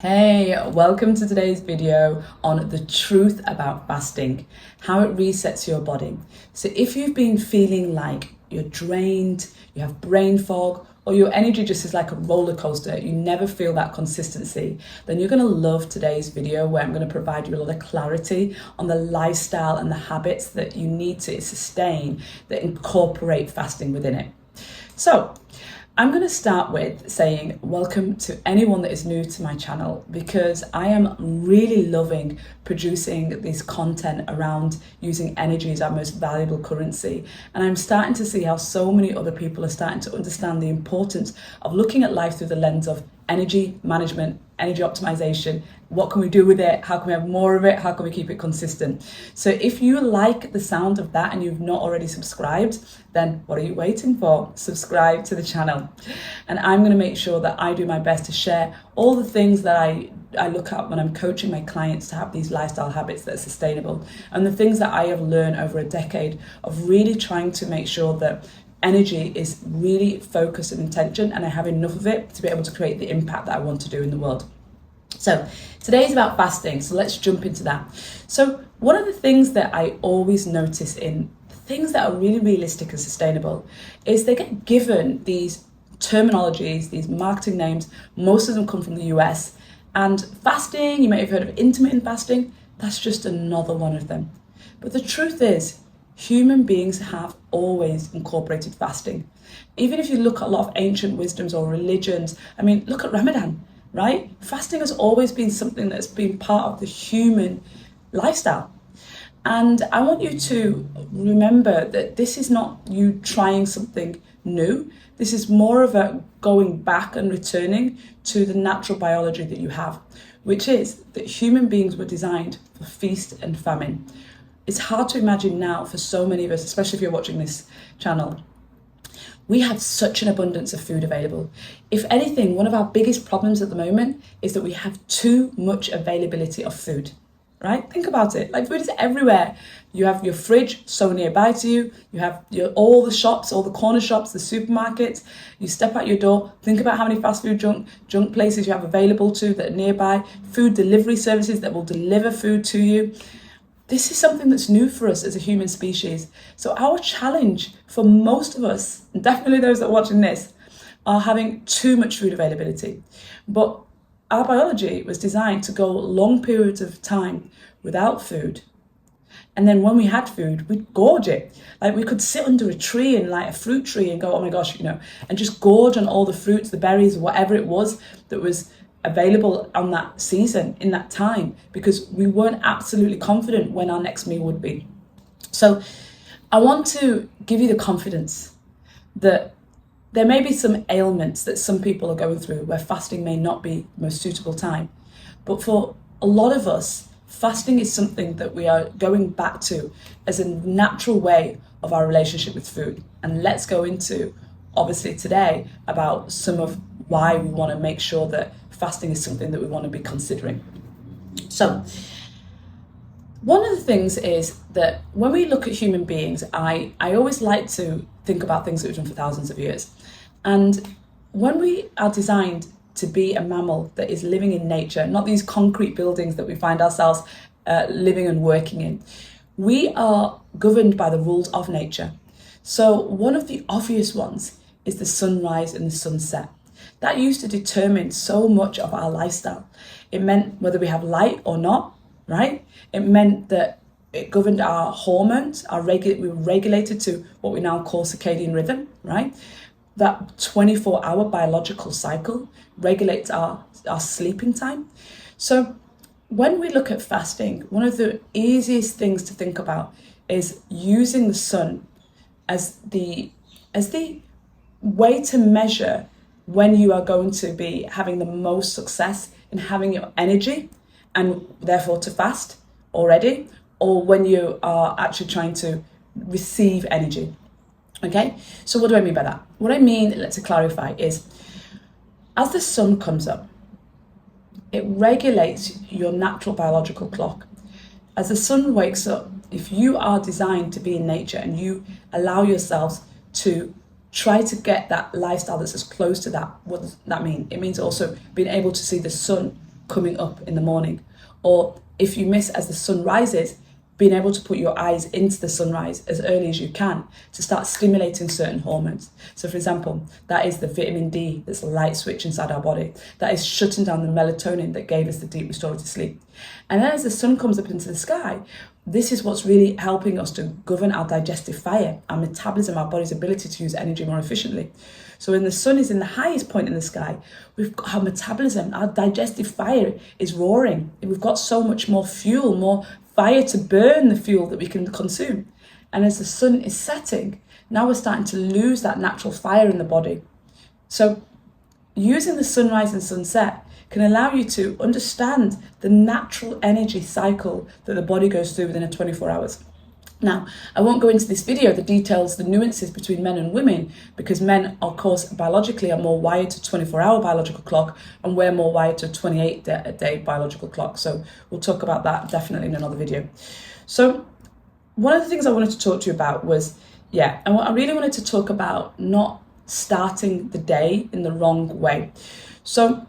Hey, welcome to today's video on the truth about fasting, how it resets your body. So if you've been feeling like you're drained, you have brain fog, or your energy just is like a roller coaster, you never feel that consistency, then you're going to love today's video where I'm going to provide you a lot of clarity on the lifestyle and the habits that you need to sustain that incorporate fasting within it. So I'm going to start with saying welcome to anyone that is new to my channel, because I am really loving producing this content around using energy as our most valuable currency. And I'm starting to see how so many other people are starting to understand the importance of looking at life through the lens of energy management, energy optimization. What can we do with it? How can we have more of it? How can we keep it consistent? So if you like the sound of that and you've not already subscribed, then what are you waiting for? Subscribe to the channel. And I'm going to make sure that I do my best to share all the things that I look at when I'm coaching my clients to have these lifestyle habits that are sustainable, and the things that I have learned over a decade of really trying to make sure that energy is really focused and intention, and I have enough of it to be able to create the impact that I want to do in the world. So today is about fasting, so let's jump into that. So one of the things that I always notice in things that are really realistic and sustainable is they get given these terminologies, these marketing names. Most of them come from the US, and fasting, you may have heard of intermittent fasting, that's just another one of them. But the truth is, human beings have always incorporated fasting. Even if you look at a lot of ancient wisdoms or religions, I mean, look at Ramadan, right? Fasting has always been something that's been part of the human lifestyle. And I want you to remember that this is not you trying something new. This is more of a going back and returning to the natural biology that you have, which is that human beings were designed for feast and famine. It's hard to imagine now for so many of us, especially if you're watching this channel. We have such an abundance of food available. If anything, one of our biggest problems at the moment is that we have too much availability of food, right? Think about it. Like, food is everywhere. You have your fridge so nearby to you. You have all the shops, all the corner shops, the supermarkets. You step out your door, think about how many fast food junk places you have available to that are nearby, food delivery services that will deliver food to you. This is something that's new for us as a human species. So our challenge for most of us, and definitely those that are watching this, are having too much food availability. But our biology was designed to go long periods of time without food. And then when we had food, we'd gorge it. Like, we could sit under a tree and like a fruit tree and go, oh my gosh, and just gorge on all the fruits, the berries, whatever it was that was available on that season, in that time, because we weren't absolutely confident when our next meal would be. So I want to give you the confidence that there may be some ailments that some people are going through where fasting may not be the most suitable time. But for a lot of us, fasting is something that we are going back to as a natural way of our relationship with food. And let's go into, obviously today, about some of why we want to make sure that fasting is something that we want to be considering. So one of the things is that when we look at human beings, I always like to think about things that we've done for thousands of years. And when we are designed to be a mammal that is living in nature, not these concrete buildings that we find ourselves living and working in, we are governed by the rules of nature. So one of the obvious ones is the sunrise and the sunset. That used to determine so much of our lifestyle. It meant whether we have light or not, right? It meant that it governed our hormones, we were regulated to what we now call circadian rhythm, right? That 24-hour biological cycle regulates our sleeping time. So when we look at fasting, one of the easiest things to think about is using the sun as the way to measure when you are going to be having the most success in having your energy and therefore to fast already, or when you are actually trying to receive energy. Okay, so what do I mean by that? What I mean, let's clarify, is as the sun comes up, it regulates your natural biological clock. As the sun wakes up, if you are designed to be in nature and you allow yourselves to try to get that lifestyle that's as close to that, what does that mean? It means also being able to see the sun coming up in the morning. Or if you miss as the sun rises, being able to put your eyes into the sunrise as early as you can to start stimulating certain hormones. So for example, that is the vitamin D, that's the light switch inside our body. That is shutting down the melatonin that gave us the deep restorative sleep. And then as the sun comes up into the sky, this is what's really helping us to govern our digestive fire, our metabolism, our body's ability to use energy more efficiently. So when the sun is in the highest point in the sky, we've got our metabolism, our digestive fire is roaring. We've got so much more fuel, more fire to burn the fuel that we can consume. And as the sun is setting, now we're starting to lose that natural fire in the body. So using the sunrise and sunset can allow you to understand the natural energy cycle that the body goes through within a 24 hours. Now, I won't go into this video, the details, the nuances between men and women, because men, of course, biologically are more wired to 24-hour biological clock, and we're more wired to 28-day biological clock. So we'll talk about that definitely in another video. So one of the things I wanted to talk to you about was, I really wanted to talk about not starting the day in the wrong way. So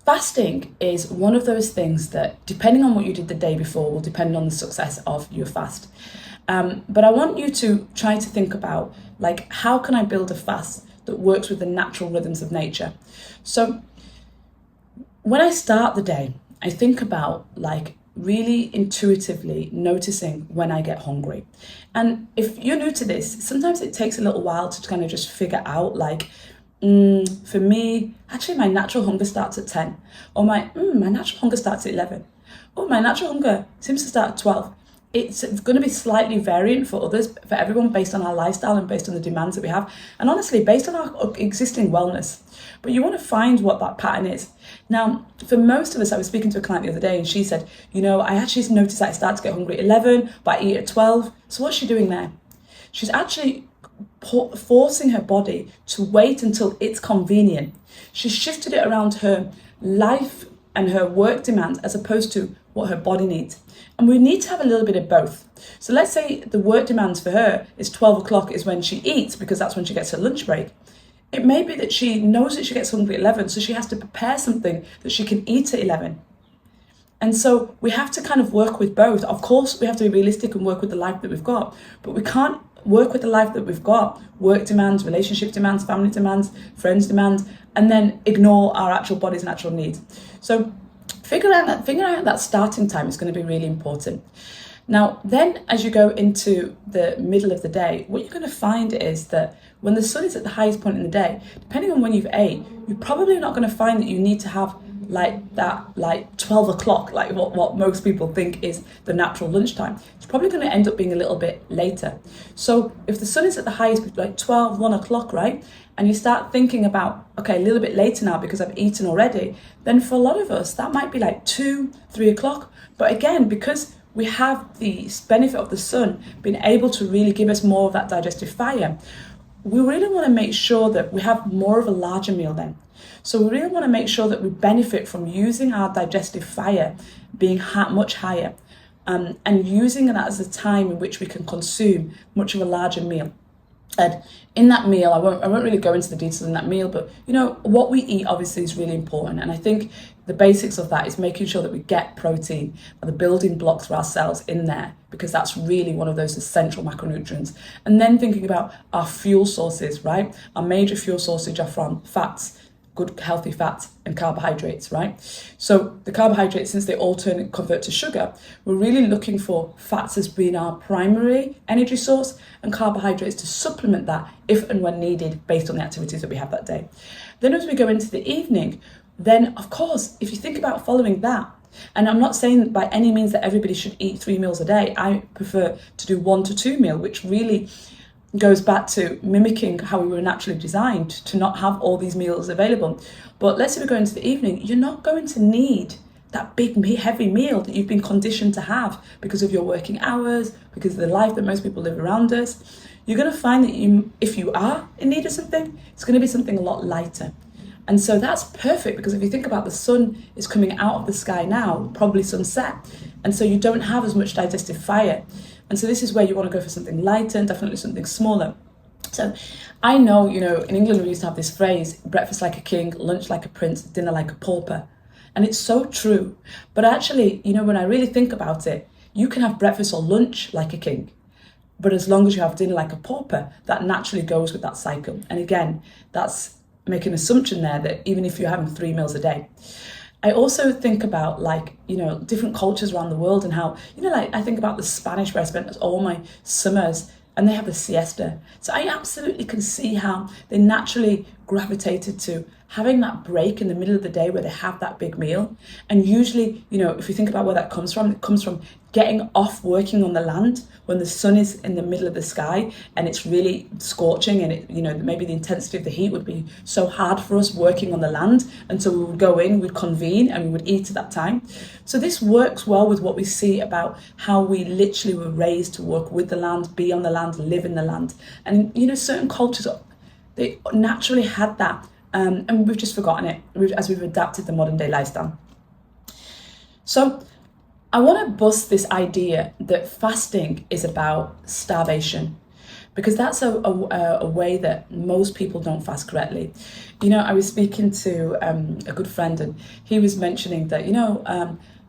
fasting is one of those things that, depending on what you did the day before, will depend on the success of your fast. But I want you to try to think about, like, how can I build a fast that works with the natural rhythms of nature? So when I start the day, I think about, like, really intuitively noticing when I get hungry. And if you're new to this, sometimes it takes a little while to kind of just figure out, like, for me, actually my natural hunger starts at 10, or my natural hunger starts at 11, or my natural hunger seems to start at 12. It's going to be slightly variant for others, for everyone, based on our lifestyle and based on the demands that we have, and honestly based on our existing wellness. But you want to find what that pattern is. Now, for most of us, I was speaking to a client the other day and she said, I actually noticed that I start to get hungry at 11, but I eat at 12. So what's she doing there? She's actually forcing her body to wait until it's convenient. She's shifted it around her life and her work demands as opposed to what her body needs. And we need to have a little bit of both. So let's say the work demands for her is 12 o'clock is when she eats, because that's when she gets her lunch break. It may be that she knows that she gets hungry at 11, so she has to prepare something that she can eat at 11. And so we have to kind of work with both. Of course, we have to be realistic and work with the life that we've got, but we can't work with the life that we've got, work demands, relationship demands, family demands, friends demands, and then ignore our actual body's natural needs. So figuring out that starting time is going to be really important. Now, then as you go into the middle of the day, what you're going to find is that when the sun is at the highest point in the day, depending on when you've ate, you're probably not going to find that you need to have like 12 o'clock, like what most people think is the natural lunchtime. It's probably going to end up being a little bit later. So if the sun is at the highest, like 12, 1 o'clock, right? And you start thinking about, okay, a little bit later now because I've eaten already, then for a lot of us, that might be like 2, 3 o'clock. But again, because we have the benefit of the sun being able to really give us more of that digestive fire, we really want to make sure that we have more of a larger meal then. So we really want to make sure that we benefit from using our digestive fire being much higher, and using that as a time in which we can consume much of a larger meal. And in that meal, I won't really go into the details in that meal, but what we eat obviously is really important. And I think the basics of that is making sure that we get protein, or the building blocks for our cells, in there, because that's really one of those essential macronutrients. And then thinking about our fuel sources, right? Our major fuel sources are from fats, good healthy fats, and carbohydrates, right? So the carbohydrates, since they all convert to sugar, we're really looking for fats as being our primary energy source, and carbohydrates to supplement that if and when needed based on the activities that we have that day. Then as we go into the evening, then of course, if you think about following that, and I'm not saying by any means that everybody should eat 3 meals a day. I prefer to do 1 to 2 meals, which really goes back to mimicking how we were naturally designed to not have all these meals available. But let's say we go into the evening, you're not going to need that big heavy meal that you've been conditioned to have because of your working hours, because of the life that most people live around us. You're going to find that if you are in need of something, it's going to be something a lot lighter. And so that's perfect, because if you think about, the sun is coming out of the sky now, probably sunset, and so you don't have as much digestive fire. And so this is where you want to go for something lighter and definitely something smaller. So I know, in England we used to have this phrase, breakfast like a king, lunch like a prince, dinner like a pauper. And it's so true. But actually, when I really think about it, you can have breakfast or lunch like a king. But as long as you have dinner like a pauper, that naturally goes with that cycle. And again, that's making an assumption there that even if you're having 3 meals a day. I also think about different cultures around the world and how, I think about the Spanish where I spent all my summers, and they have the siesta. So I absolutely can see how they naturally gravitated to having that break in the middle of the day where they have that big meal. And usually, if you think about where that comes from, it comes from getting off working on the land when the sun is in the middle of the sky and it's really scorching, and maybe the intensity of the heat would be so hard for us working on the land. And so we would go in, we'd convene, and we would eat at that time. So this works well with what we see about how we literally were raised to work with the land, be on the land, live in the land. And certain cultures, they naturally had that, and we've just forgotten it as we've adapted the modern day lifestyle. So I want to bust this idea that fasting is about starvation, because that's a way that most people don't fast correctly. I was speaking to a good friend, and he was mentioning that,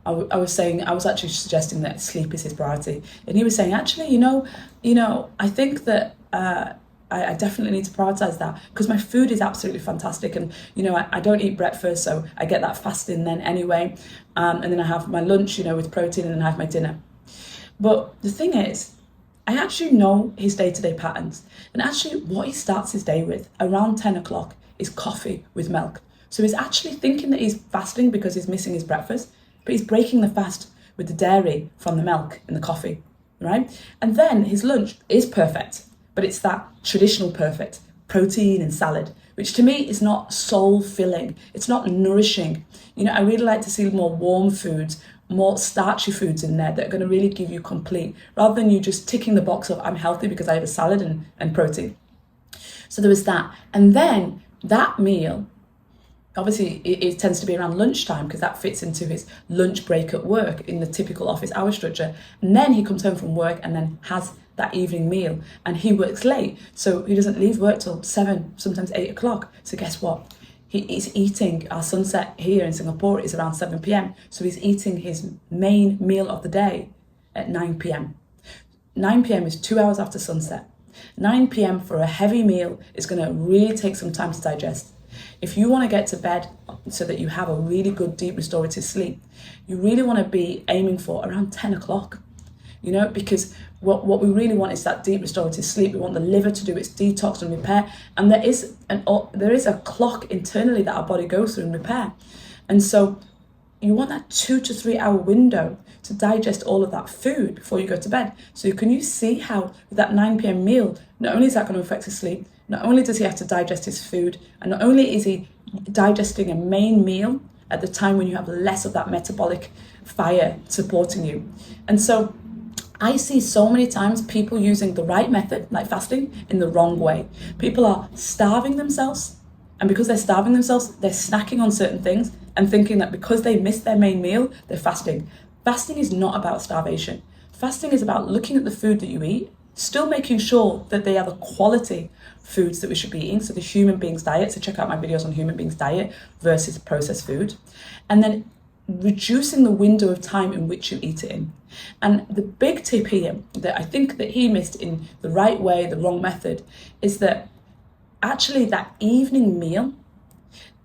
I was actually suggesting that sleep is his priority. And he was saying, actually, I think that I definitely need to prioritize that, because my food is absolutely fantastic, and I don't eat breakfast, so I get that fasting then anyway, and then I have my lunch with protein, and then I have my dinner. But the thing is, I actually know his day-to-day patterns, and actually what he starts his day with around 10 o'clock is coffee with milk. So he's actually thinking that he's fasting because he's missing his breakfast, but he's breaking the fast with the dairy from the milk and the coffee, right? And then his lunch is perfect, but it's that traditional perfect, protein and salad, which to me is not soul-filling. It's not nourishing. I really like to see more warm foods, more starchy foods in there that are going to really give you complete, rather than you just ticking the box of I'm healthy because I have a salad and protein. So there was that. And then that meal, obviously it tends to be around lunchtime because that fits into his lunch break at work in the typical office hour structure. And then he comes home from work and then has that evening meal, and he works late, so he doesn't leave work till 7, sometimes 8 o'clock. So guess what? He's eating, our sunset here in Singapore is around 7 p.m. So he's eating his main meal of the day at 9 p.m. 9 p.m. is 2 hours after sunset. 9 p.m. for a heavy meal is going to really take some time to digest. If you want to get to bed so that you have a really good deep restorative sleep, you really want to be aiming for around 10 o'clock. Because what we really want is that deep restorative sleep. We want the liver to do its detox and repair, and there is a clock internally that our body goes through and repair. And so you want that 2 to 3 hour window to digest all of that food before you go to bed. So can you see how with that 9 p.m. meal, not only is that going to affect his sleep, not only does he have to digest his food, and not only is he digesting a main meal at the time when you have less of that metabolic fire supporting you. And so I see so many times people using the right method, like fasting, in the wrong way. People are starving themselves, and because they're starving themselves, they're snacking on certain things and thinking that because they missed their main meal, they're fasting. Fasting is not about starvation. Fasting is about looking at the food that you eat, still making sure that they are the quality foods that we should be eating, so the human being's diet. So check out my videos on human being's diet versus processed food. And then reducing the window of time in which you eat it in. And the big tip here that I think that he missed in the right way, the wrong method, is that actually that evening meal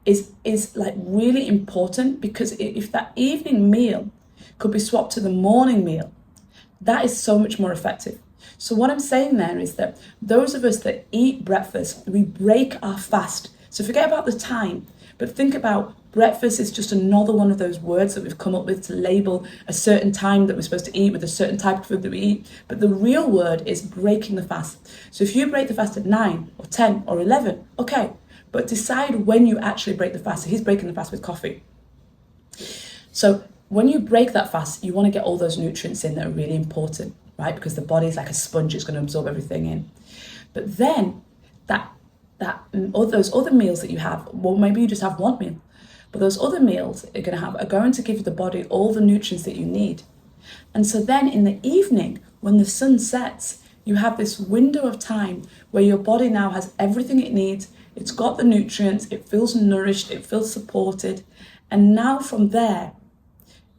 is like really important, because if that evening meal could be swapped to the morning meal, that is so much more effective. So what I'm saying there is that those of us that eat breakfast, we break our fast. So forget about the time, but think about breakfast is just another one of those words that we've come up with to label a certain time that we're supposed to eat with a certain type of food that we eat. But the real word is breaking the fast. So if you break the fast at 9 or 10 or 11, okay, but decide when you actually break the fast. So he's breaking the fast with coffee. So when you break that fast, you want to get all those nutrients in that are really important, right? Because the body is like a sponge, it's going to absorb everything in. But then those other meals that you have, well, maybe you just have one meal, but those other meals are going to give the body all the nutrients that you need. And so then in the evening, when the sun sets, you have this window of time where your body now has everything it needs. It's got the nutrients, it feels nourished, it feels supported. And now from there,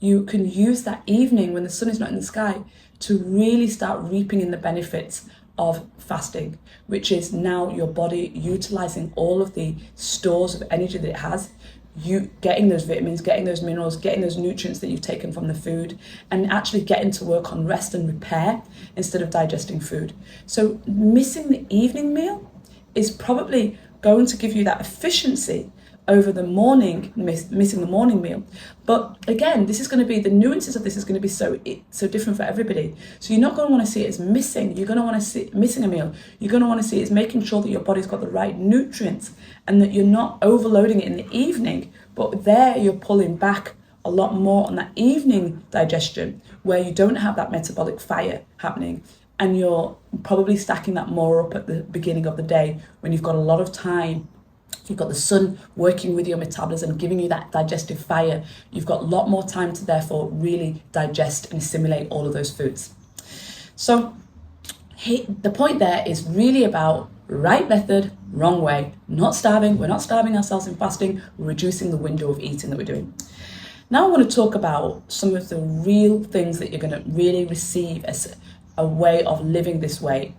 you can use that evening when the sun is not in the sky to really start reaping in the benefits of fasting, which is now your body utilizing all of the stores of energy that it has, you getting those vitamins, getting those minerals, getting those nutrients that you've taken from the food, and actually getting to work on rest and repair instead of digesting food. So missing the evening meal is probably going to give you that efficiency over the morning, missing the morning meal. But again, this is going to be, the nuances of this is going to be so different for everybody. So you're not going to want to see it as missing. You're going to want to see missing a meal. You're going to want to see it as making sure that your body's got the right nutrients and that you're not overloading it in the evening, but there you're pulling back a lot more on that evening digestion where you don't have that metabolic fire happening. And you're probably stacking that more up at the beginning of the day when you've got a lot of time. You've got the sun working with your metabolism, giving you that digestive fire. You've got a lot more time to therefore really digest and assimilate all of those foods. So the point there is really about right method, wrong way. Not starving. We're not starving ourselves in fasting. We're reducing the window of eating that we're doing. Now I want to talk about some of the real things that you're going to really receive as a way of living this way.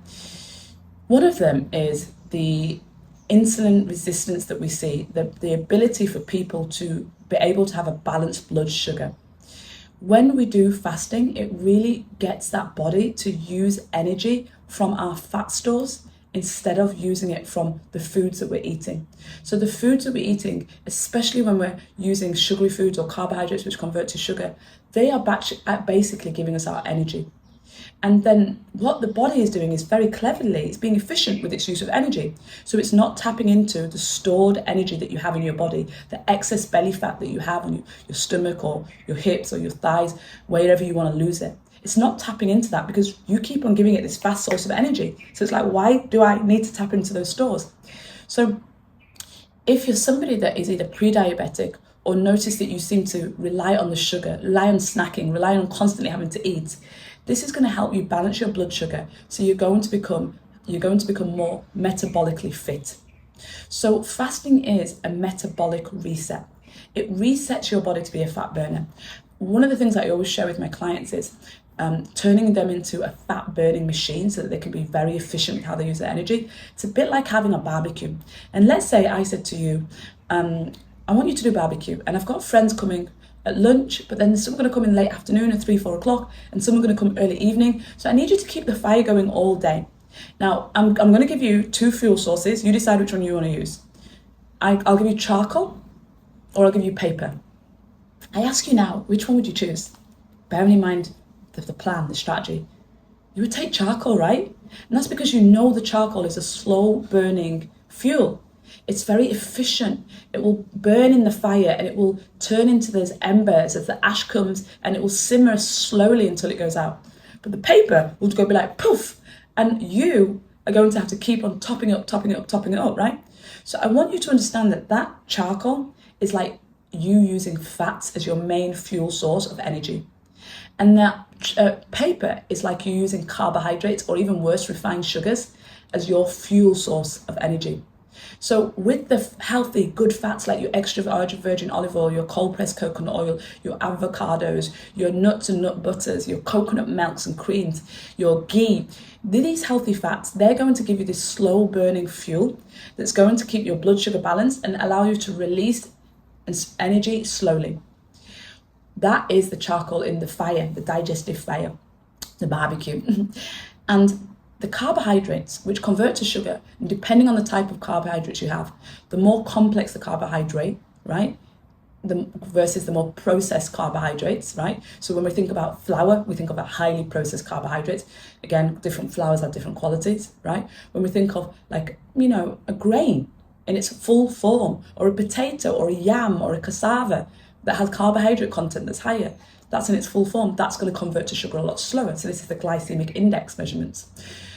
One of them is the insulin resistance that we see, the ability for people to be able to have a balanced blood sugar. When we do fasting, it really gets that body to use energy from our fat stores instead of using it from the foods that we're eating. So the foods that we're eating, especially when we're using sugary foods or carbohydrates which convert to sugar, they are basically giving us our energy. And then what the body is doing is very cleverly, it's being efficient with its use of energy. So it's not tapping into the stored energy that you have in your body, the excess belly fat that you have on your stomach or your hips or your thighs, wherever you want to lose it. It's not tapping into that because you keep on giving it this fast source of energy. So it's like, why do I need to tap into those stores? So if you're somebody that is either pre-diabetic or notice that you seem to rely on the sugar, rely on snacking, rely on constantly having to eat, this is going to help you balance your blood sugar. So you're going to become more metabolically fit. So fasting is a metabolic reset. It resets your body to be a fat burner. One of the things I always share with my clients is turning them into a fat burning machine so that they can be very efficient with how they use their energy. It's a bit like having a barbecue. And let's say I said to you, I want you to do barbecue, and I've got friends coming at lunch, but then some are going to come in late afternoon at 3-4 o'clock, and some are going to come early evening. So I need you to keep the fire going all day. Now, I'm going to give you 2 fuel sources. You decide which one you want to use. I'll give you charcoal, or I'll give you paper. I ask you now, which one would you choose? Bearing in mind the plan, the strategy. You would take charcoal, right? And that's because you know the charcoal is a slow burning fuel. It's very efficient. It will burn in the fire and it will turn into those embers as the ash comes, and it will simmer slowly until it goes out. But the paper will go be like poof, and you are going to have to keep on topping it up, right? So I want you to understand that charcoal is like you using fats as your main fuel source of energy. And that paper is like you using carbohydrates, or even worse, refined sugars, as your fuel source of energy. So with the healthy, good fats like your extra virgin olive oil, your cold pressed coconut oil, your avocados, your nuts and nut butters, your coconut milks and creams, your ghee, these healthy fats, they're going to give you this slow burning fuel that's going to keep your blood sugar balanced and allow you to release energy slowly. That is the charcoal in the fire, the digestive fire, the barbecue. And the carbohydrates, which convert to sugar, and depending on the type of carbohydrates you have, the more complex the carbohydrate, right, versus the more processed carbohydrates, right? So when we think about flour, we think about highly processed carbohydrates. Again, different flours have different qualities, right? When we think of like, a grain in its full form, or a potato, or a yam, or a cassava that has carbohydrate content that's higher, that's in its full form, that's going to convert to sugar a lot slower. So this is the glycemic index measurements.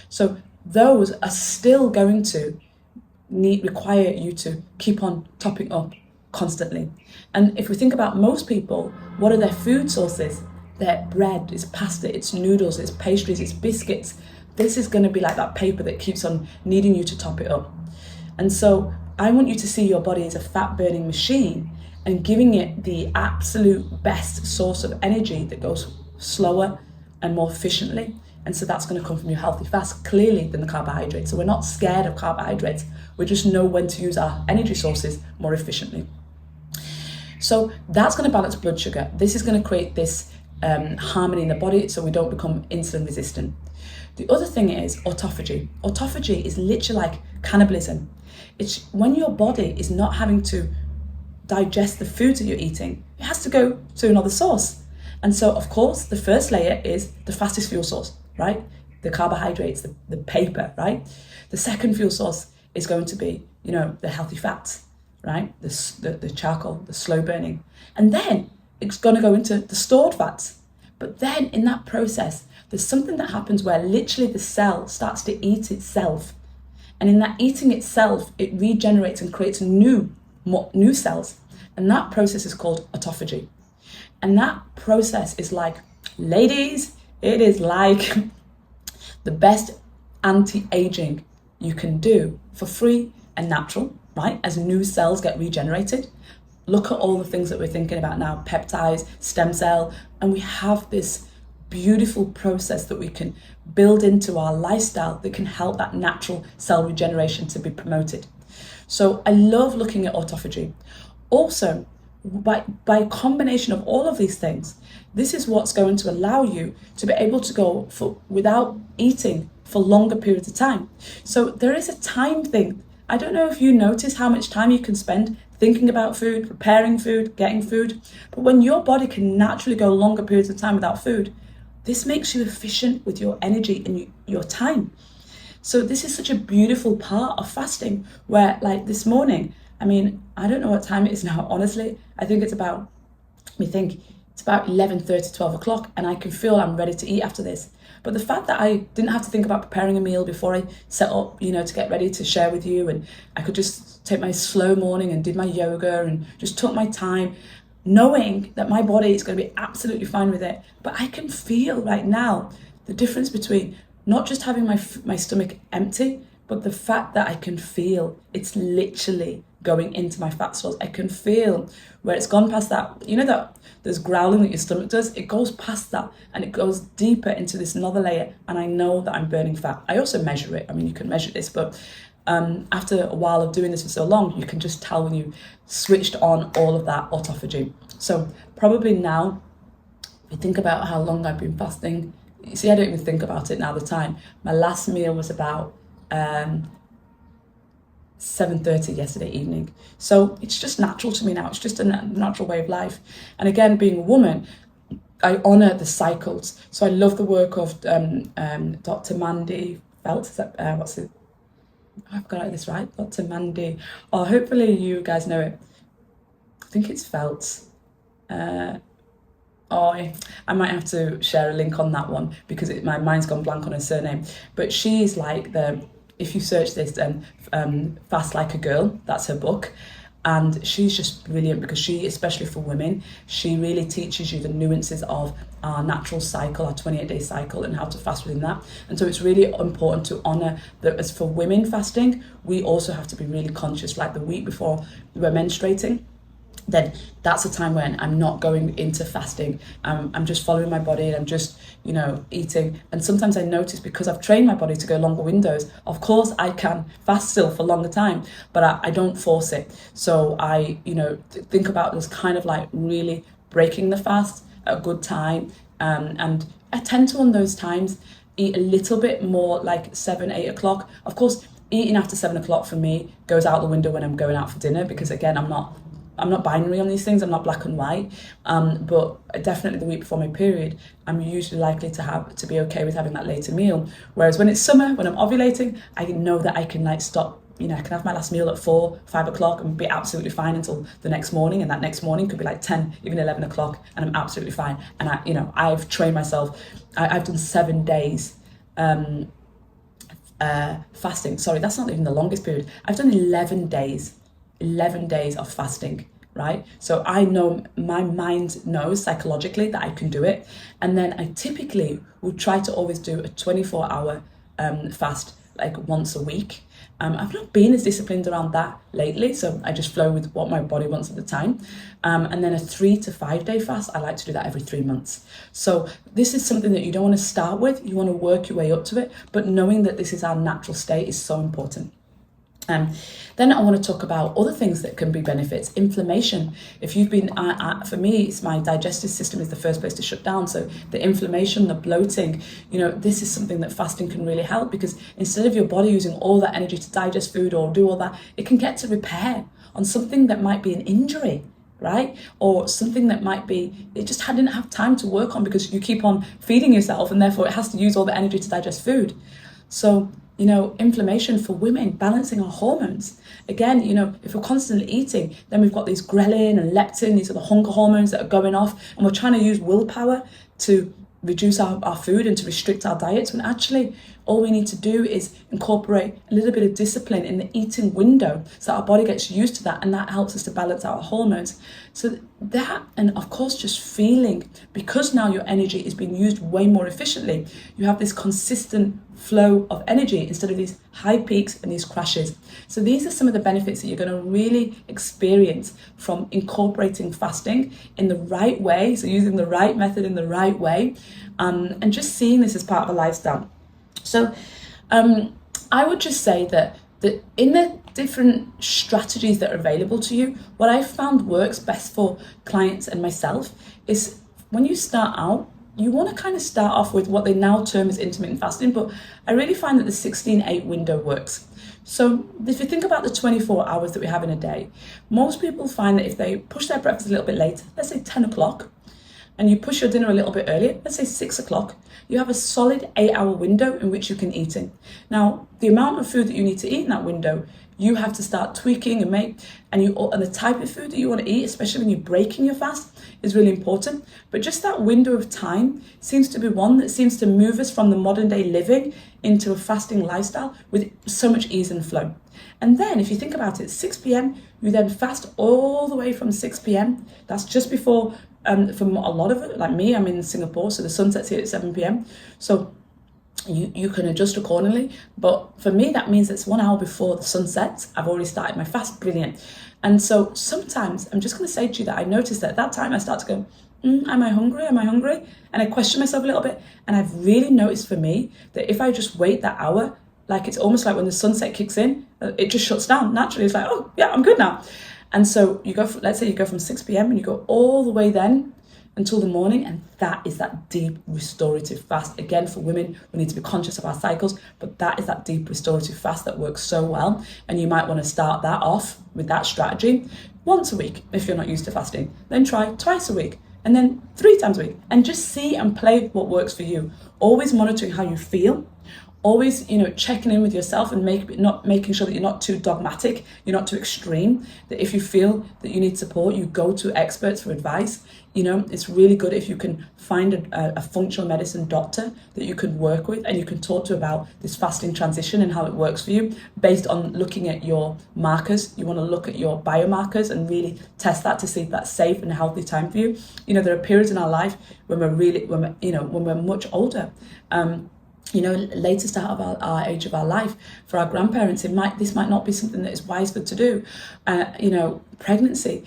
So those are still going to require you to keep on topping up constantly. And if we think about most people, what are their food sources? Their bread, it's pasta, it's noodles, it's pastries, it's biscuits. this is going to be like that paper that keeps on needing you to top it up. And so I want you to see your body as a fat burning machine and giving it the absolute best source of energy that goes slower and more efficiently. And so that's going to come from your healthy fast, clearly, than the carbohydrates. So we're not scared of carbohydrates. We just know when to use our energy sources more efficiently. So that's going to balance blood sugar. This is going to create this harmony in the body so we don't become insulin resistant. The other thing is autophagy. Autophagy is literally like cannibalism. It's when your body is not having to digest the foods that you're eating, it has to go to another source. And so, of course, the first layer is the fastest fuel source, right? The carbohydrates, the paper, right? The second fuel source is going to be, the healthy fats, right? The charcoal, the slow burning. And then it's going to go into the stored fats. But then in that process, there's something that happens where literally the cell starts to eat itself. And in that eating itself, it regenerates and creates new cells. And that process is called autophagy. And that process is like, ladies, it is like the best anti-aging you can do for free and natural, right? As new cells get regenerated. Look at all the things that we're thinking about now, peptides, stem cell, and we have this beautiful process that we can build into our lifestyle that can help that natural cell regeneration to be promoted. So I love looking at autophagy. Also, by a combination of all of these things, this is what's going to allow you to be able to go without eating for longer periods of time. So there is a time thing. I don't know if you notice how much time you can spend thinking about food, preparing food, getting food, but when your body can naturally go longer periods of time without food, this makes you efficient with your energy and your time. So this is such a beautiful part of fasting where, like this morning, I don't know what time it is now, honestly. I think it's about 11:30, 12 o'clock, and I can feel I'm ready to eat after this. But the fact that I didn't have to think about preparing a meal before I set up, to get ready to share with you, and I could just take my slow morning and did my yoga and just took my time, knowing that my body is going to be absolutely fine with it. But I can feel right now the difference between not just having my stomach empty, but the fact that I can feel it's literally going into my fat stores. I can feel where it's gone past that, that there's growling that your stomach does, it goes past that and it goes deeper into this another layer, and I know that I'm burning fat. I also measure it. You can measure this, but after a while of doing this for so long, you can just tell when you switched on all of that autophagy. So probably now, if you think about how long I've been fasting, you see, I don't even think about it now, the time. My last meal was about 7:30 yesterday evening. So it's just natural to me now. It's just a natural way of life. And again, being a woman, I honour the cycles. So I love the work of Dr. Mandy Felt. I've got this right, Dr. Mandy. Oh, hopefully you guys know it. I think it's Felt. I might have to share a link on that one because my mind's gone blank on her surname. But she's like if you search this, Fast Like a Girl, that's her book. And she's just brilliant because she, especially for women, she really teaches you the nuances of our natural cycle, our 28-day cycle, and how to fast within that. And so it's really important to honour that as for women fasting, we also have to be really conscious, like the week before we're menstruating. Then that's a time when I'm not going into fasting. I'm just following my body and I'm just, eating. And sometimes I notice because I've trained my body to go longer windows, of course I can fast still for longer time, but I don't force it. So I, think about this kind of like really breaking the fast at a good time. And I tend to on those times eat a little bit more like 7, 8 o'clock. Of course, eating after 7 o'clock for me goes out the window when I'm going out for dinner because again, I'm not binary on these things. I'm not black and white, but definitely the week before my period, I'm usually likely to be okay with having that later meal. Whereas when it's summer, when I'm ovulating, I know that I can stop. I can have my last meal at 4, 5 o'clock and be absolutely fine until the next morning. And that next morning could be like 10, even 11 o'clock, and I'm absolutely fine. And I've trained myself. I've done 7 days fasting. Sorry, that's not even the longest period. I've done 11 days of fasting, right? So I know, my mind knows psychologically that I can do it. And then I typically will try to always do a 24-hour fast like once a week. I've not been as disciplined around that lately, so I just flow with what my body wants at the time. And then a 3 to 5 day fast, I like to do that every 3 months. So this is something that you don't want to start with, you want to work your way up to it, but knowing that this is our natural state is so important. Then I want to talk about other things that can be benefits. Inflammation. If you've been, for me, it's my digestive system is the first place to shut down. So the inflammation, the bloating, this is something that fasting can really help, because instead of your body using all that energy to digest food or do all that, it can get to repair on something that might be an injury, right? Or something that might be, it just didn't have time to work on because you keep on feeding yourself and therefore it has to use all the energy to digest food. So inflammation for women, balancing our hormones. Again, if we're constantly eating, then we've got these ghrelin and leptin, these are the hunger hormones that are going off, and we're trying to use willpower to reduce our food and to restrict our diets, when actually all we need to do is incorporate a little bit of discipline in the eating window so our body gets used to that, and that helps us to balance our hormones. So that, and of course just feeling, because now your energy is being used way more efficiently, you have this consistent flow of energy instead of these high peaks and these crashes. So these are some of the benefits that you're going to really experience from incorporating fasting in the right way, so using the right method in the right way, and just seeing this as part of a lifestyle. So I would just say that in the different strategies that are available to you, what I found works best for clients and myself is when you start out, you want to kind of start off with what they now term as intermittent fasting, but I really find that the 16-8 window works. So if you think about the 24 hours that we have in a day, most people find that if they push their breakfast a little bit later, let's say 10 o'clock, and you push your dinner a little bit earlier, let's say 6 o'clock, you have a solid 8-hour window in which you can eat in. Now, the amount of food that you need to eat in that window, you have to start tweaking and and the type of food that you want to eat, especially when you're breaking your fast, is really important. But just that window of time seems to be one that seems to move us from the modern day living into a fasting lifestyle with so much ease and flow. And then if you think about it, 6 p.m, you then fast all the way from 6 p.m. That's just before, for a lot of it, like me, I'm in Singapore, so the sun sets here at 7 p.m. So you can adjust accordingly. But for me, that means it's 1 hour before the sun sets. I've already started my fast, brilliant. And so sometimes I'm just going to say to you that I notice that at that time I start to go, am I hungry? Am I hungry? And I question myself a little bit. And I've really noticed for me that if I just wait that hour, like it's almost like when the sunset kicks in, it just shuts down naturally. It's like, oh yeah, I'm good now. And so let's say you go from 6 p.m. and you go all the way then until the morning, and that is that deep restorative fast. Again, for women, we need to be conscious of our cycles, but that is that deep restorative fast that works so well. And you might want to start that off with that strategy once a week if you're not used to fasting. Then try twice a week, and then 3 times a week, and just see and play what works for you. Always monitoring how you feel. Always, checking in with yourself and making sure that you're not too dogmatic, you're not too extreme, that if you feel that you need support, you go to experts for advice. It's really good if you can find a functional medicine doctor that you can work with and you can talk to about this fasting transition and how it works for you based on looking at your markers. You want to look at your biomarkers and really test that to see if that's safe and a healthy time for you. There are periods in our life when we're much older. Later start of our age of our life. For our grandparents, this might not be something that is wise for to do. Pregnancy,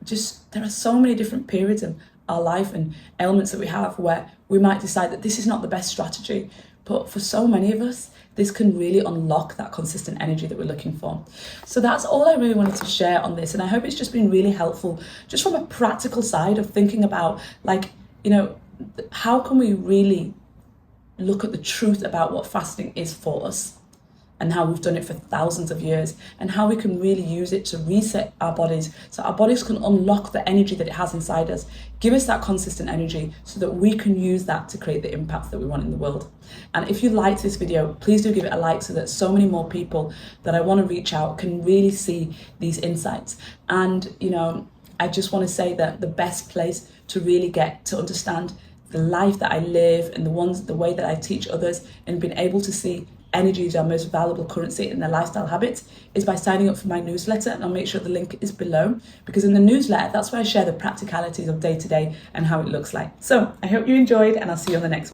just there are so many different periods of our life and ailments that we have where we might decide that this is not the best strategy. But for so many of us, this can really unlock that consistent energy that we're looking for. So that's all I really wanted to share on this. And I hope it's just been really helpful, just from a practical side of thinking about, how can we really look at the truth about what fasting is for us and how we've done it for thousands of years, and how we can really use it to reset our bodies so our bodies can unlock the energy that it has inside us, give us that consistent energy so that we can use that to create the impacts that we want in the world. And if you liked this video, please do give it a like so that so many more people that I want to reach out can really see these insights. And I just want to say that the best place to really get to understand the life that I live and the way that I teach others and being able to see energy is our most valuable currency in their lifestyle habits is by signing up for my newsletter. And I'll make sure the link is below, because in the newsletter, that's where I share the practicalities of day to day and how it looks like. So I hope you enjoyed, and I'll see you on the next one.